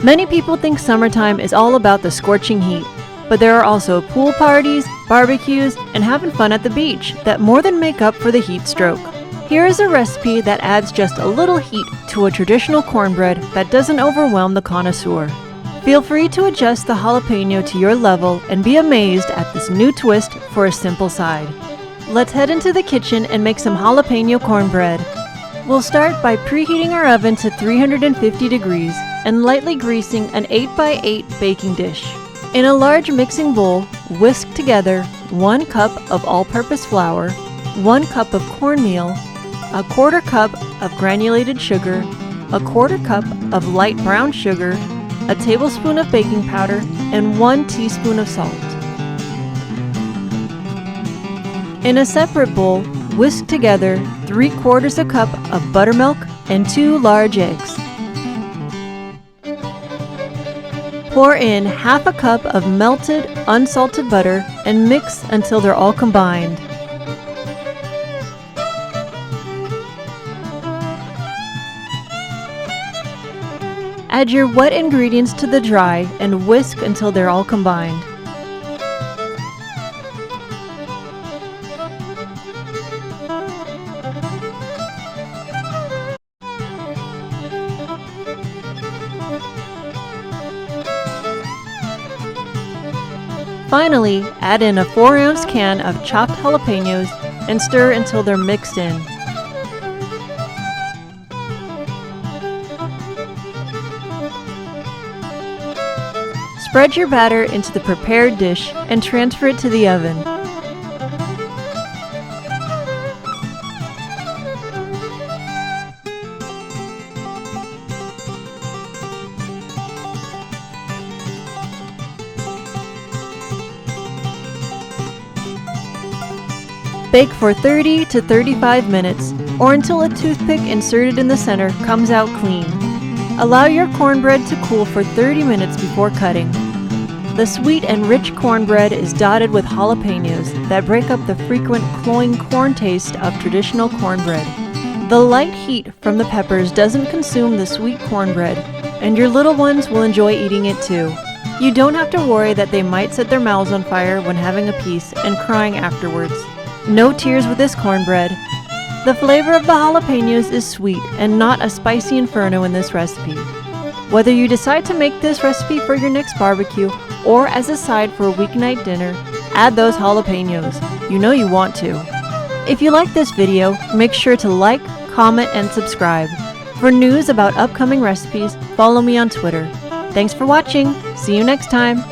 Many people think summertime is all about the scorching heat, but there are also pool parties, barbecues, and having fun at the beach that more than make up for the heat stroke. Here is a recipe that adds just a little heat to a traditional cornbread that doesn't overwhelm the connoisseur. Feel free to adjust the jalapeno to your level and be amazed at this new twist for a simple side. Let's head into the kitchen and make some jalapeño cornbread. We'll start by preheating our oven to 350 degrees and lightly greasing an 8x8 baking dish. In a large mixing bowl, whisk together 1 cup of all-purpose flour, 1 cup of cornmeal, a 1/4 cup of granulated sugar, a 1/4 cup of light brown sugar, a tablespoon of baking powder, and 1 teaspoon of salt. In a separate bowl, whisk together 3/4 cup of buttermilk and 2 large eggs. Pour in 1/2 cup of melted, unsalted butter and mix until they're all combined. Add your wet ingredients to the dry and whisk until they're all combined. Finally, add in a 4-ounce can of chopped jalapeños and stir until they're mixed in. Spread your batter into the prepared dish and transfer it to the oven. Bake for 30 to 35 minutes or until a toothpick inserted in the center comes out clean. Allow your cornbread to cool for 30 minutes before cutting. The sweet and rich cornbread is dotted with jalapeños that break up the frequent cloying corn taste of traditional cornbread. The light heat from the peppers doesn't consume the sweet cornbread, and your little ones will enjoy eating it too. You don't have to worry that they might set their mouths on fire when having a piece and crying afterwards. No tears with this cornbread. The flavor of the jalapeños is sweet and not a spicy inferno in this recipe. Whether you decide to make this recipe for your next barbecue or as a side for a weeknight dinner, add those jalapeños. You know you want to. If you like this video, make sure to like, comment, and subscribe. For news about upcoming recipes, follow me on Twitter. Thanks for watching. See you next time.